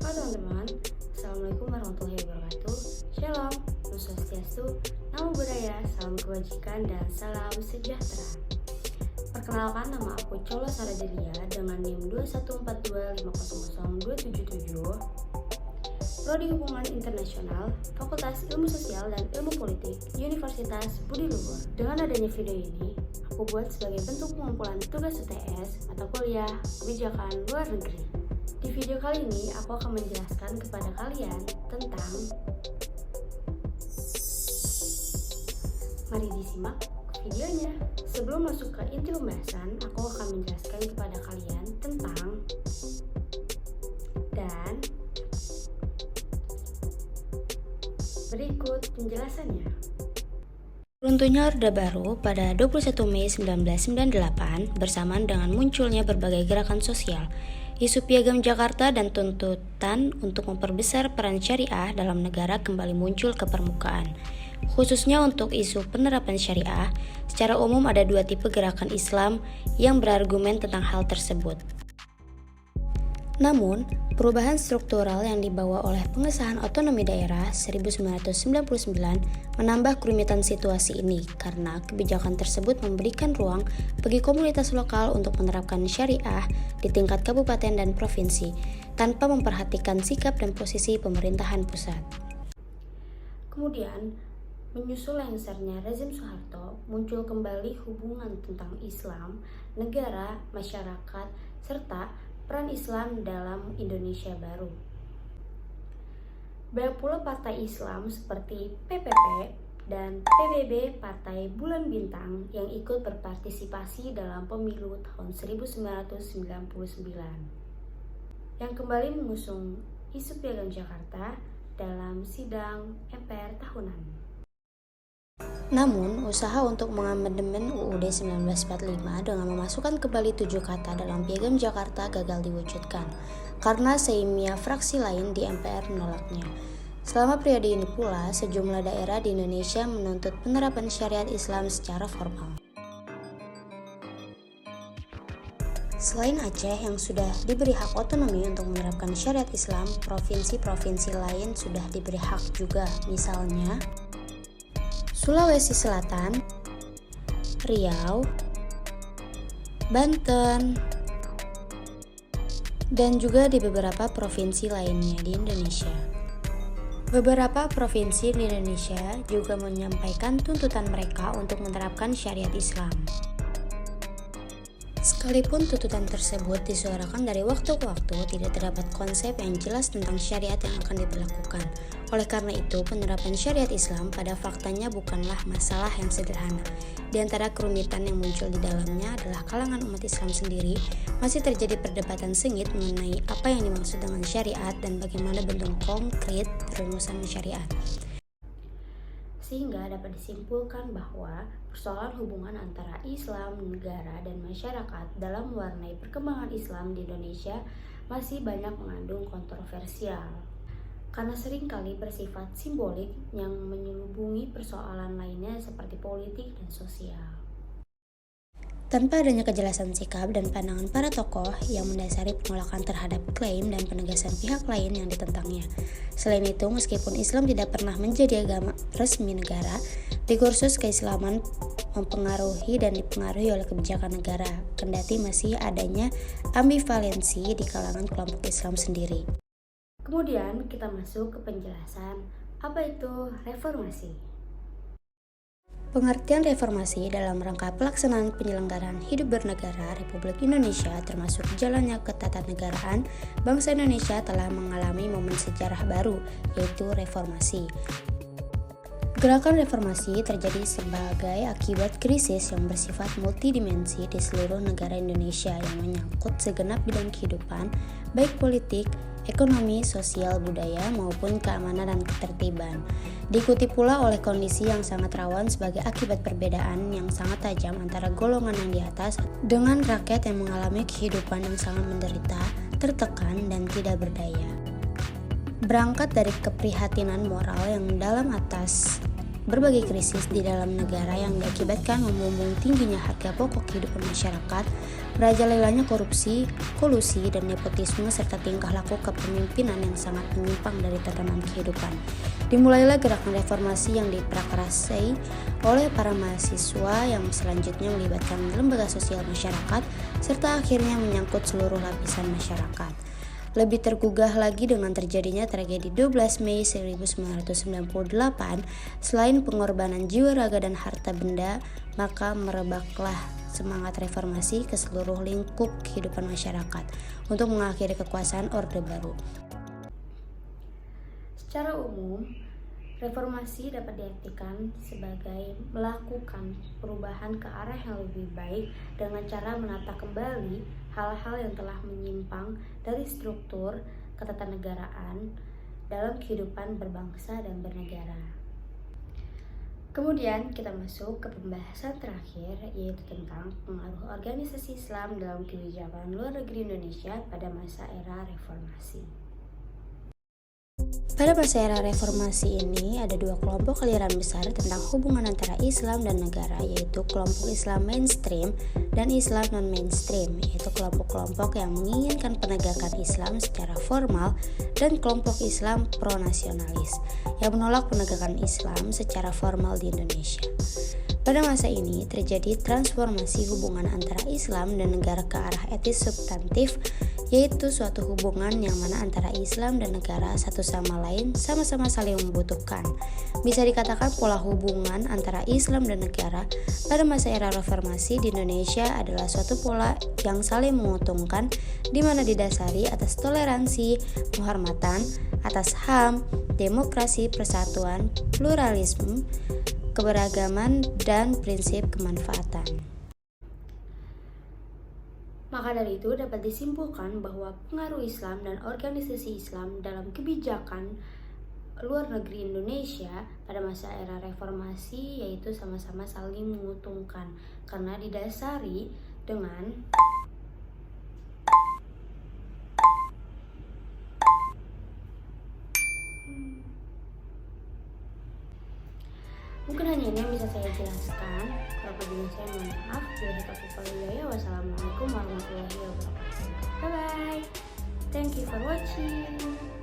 Halo teman-teman, Assalamualaikum warahmatullahi wabarakatuh. Shalom, Om Swastiastu, Namo Buddhaya, salam kebajikan dan salam sejahtera. Perkenalkan, nama aku Chola Saradelia dengan NIM 21425000277, Prodi Hubungan Internasional, Fakultas Ilmu Sosial dan Ilmu Politik, Universitas Budi Luhur. Dengan adanya video ini, aku buat sebagai bentuk pengumpulan tugas UTS mata kuliah kebijakan luar negeri. Di video kali ini, aku akan menjelaskan kepada kalian tentang mari disimak videonya. Sebelum masuk ke inti pembahasan, aku akan menjelaskan kepada kalian tentang dan berikut penjelasannya. Runtuhnya Orde Baru pada 21 Mei 1998 bersamaan dengan munculnya berbagai gerakan sosial, isu Piagam Jakarta dan tuntutan untuk memperbesar peran syariah dalam negara kembali muncul ke permukaan. Khususnya untuk isu penerapan syariah, secara umum ada dua tipe gerakan Islam yang berargumen tentang hal tersebut. Namun, perubahan struktural yang dibawa oleh pengesahan otonomi daerah 1999 menambah kerumitan situasi ini karena kebijakan tersebut memberikan ruang bagi komunitas lokal untuk menerapkan syariah di tingkat kabupaten dan provinsi tanpa memperhatikan sikap dan posisi pemerintahan pusat. Kemudian, menyusul lengsernya rezim Soeharto, muncul kembali hubungan tentang Islam, negara, masyarakat, serta peran Islam dalam Indonesia baru. Banyak pula partai Islam seperti PPP dan PBB Partai Bulan Bintang yang ikut berpartisipasi dalam pemilu tahun 1999 yang kembali mengusung isu Piagam Jakarta dalam sidang MPR tahunan. Namun, usaha untuk mengamandemen UUD 1945 dengan memasukkan kembali 7 kata dalam Piagam Jakarta gagal diwujudkan, karena seimia fraksi lain di MPR menolaknya. Selama periode ini pula, sejumlah daerah di Indonesia menuntut penerapan syariat Islam secara formal. Selain Aceh yang sudah diberi hak otonomi untuk menerapkan syariat Islam, provinsi-provinsi lain sudah diberi hak juga, misalnya Sulawesi Selatan, Riau, Banten, dan juga di beberapa provinsi lainnya di Indonesia. Beberapa provinsi di Indonesia juga menyampaikan tuntutan mereka untuk menerapkan syariat Islam. Sekalipun tuntutan tersebut disuarakan dari waktu ke waktu, tidak terdapat konsep yang jelas tentang syariat yang akan diberlakukan. Oleh karena itu, penerapan syariat Islam pada faktanya bukanlah masalah yang sederhana. Di antara kerumitan yang muncul di dalamnya adalah kalangan umat Islam sendiri masih terjadi perdebatan sengit mengenai apa yang dimaksud dengan syariat dan bagaimana bentuk konkret rumusan syariat. Sehingga dapat disimpulkan bahwa persoalan hubungan antara Islam, negara, dan masyarakat dalam mewarnai perkembangan Islam di Indonesia masih banyak mengandung kontroversial, karena seringkali bersifat simbolik yang menyelubungi persoalan lainnya seperti politik dan sosial. Tanpa adanya kejelasan sikap dan pandangan para tokoh yang mendasari penolakan terhadap klaim dan penegasan pihak lain yang ditentangnya. Selain itu, meskipun Islam tidak pernah menjadi agama resmi negara, diskursus keislaman mempengaruhi dan dipengaruhi oleh kebijakan negara, kendati masih adanya ambivalensi di kalangan kelompok Islam sendiri. Kemudian kita masuk ke penjelasan apa itu reformasi. Pengertian reformasi dalam rangka pelaksanaan penyelenggaraan hidup bernegara Republik Indonesia termasuk jalannya ketatanegaraan, bangsa Indonesia telah mengalami momen sejarah baru, yaitu reformasi. Gerakan reformasi terjadi sebagai akibat krisis yang bersifat multidimensi di seluruh negara Indonesia yang menyangkut segenap bidang kehidupan, baik politik, ekonomi, sosial, budaya, maupun keamanan dan ketertiban. Diikuti pula oleh kondisi yang sangat rawan sebagai akibat perbedaan yang sangat tajam antara golongan yang di atas dengan rakyat yang mengalami kehidupan yang sangat menderita, tertekan, dan tidak berdaya. Berangkat dari keprihatinan moral yang dalam atas berbagai krisis di dalam negara yang diakibatkan membumbung tingginya harga pokok kehidupan masyarakat, merajalelanya korupsi, kolusi, dan nepotisme serta tingkah laku kepemimpinan yang sangat menyimpang dari tatanan kehidupan. Dimulailah gerakan reformasi yang diprakarasai oleh para mahasiswa yang selanjutnya melibatkan lembaga sosial masyarakat serta akhirnya menyangkut seluruh lapisan masyarakat. Lebih tergugah lagi dengan terjadinya tragedi 12 Mei 1998, selain pengorbanan jiwa raga dan harta benda, maka merebaklah semangat reformasi ke seluruh lingkup kehidupan masyarakat untuk mengakhiri kekuasaan Orde Baru. Secara umum, reformasi dapat diartikan sebagai melakukan perubahan ke arah yang lebih baik dengan cara menata kembali hal-hal yang telah menyimpang dari struktur ketatanegaraan dalam kehidupan berbangsa dan bernegara. Kemudian kita masuk ke pembahasan terakhir, yaitu tentang pengaruh organisasi Islam dalam kebijakan luar negeri Indonesia pada masa era reformasi. Pada masa era reformasi ini ada dua kelompok aliran besar tentang hubungan antara Islam dan negara, yaitu kelompok Islam mainstream dan Islam non-mainstream, yaitu kelompok-kelompok yang menginginkan penegakan Islam secara formal dan kelompok Islam pro-nasionalis yang menolak penegakan Islam secara formal di Indonesia. Pada masa ini terjadi transformasi hubungan antara Islam dan negara ke arah etis substantif, yaitu suatu hubungan yang mana antara Islam dan negara satu sama lain sama-sama saling membutuhkan. Bisa dikatakan pola hubungan antara Islam dan negara pada masa era reformasi di Indonesia adalah suatu pola yang saling menguntungkan, di mana didasari atas toleransi, penghormatan atas HAM, demokrasi, persatuan, pluralisme, keberagaman, dan prinsip kemanfaatan. Maka dari itu dapat disimpulkan bahwa pengaruh Islam dan organisasi Islam dalam kebijakan luar negeri Indonesia pada masa era reformasi yaitu sama-sama saling menguntungkan karena didasari dengan mungkin hanya ini yang bisa saya jelaskan. Kalau begini saya mohon maaf. Wassalamualaikum warahmatullahi wabarakatuh. Bye bye. Thank you for watching.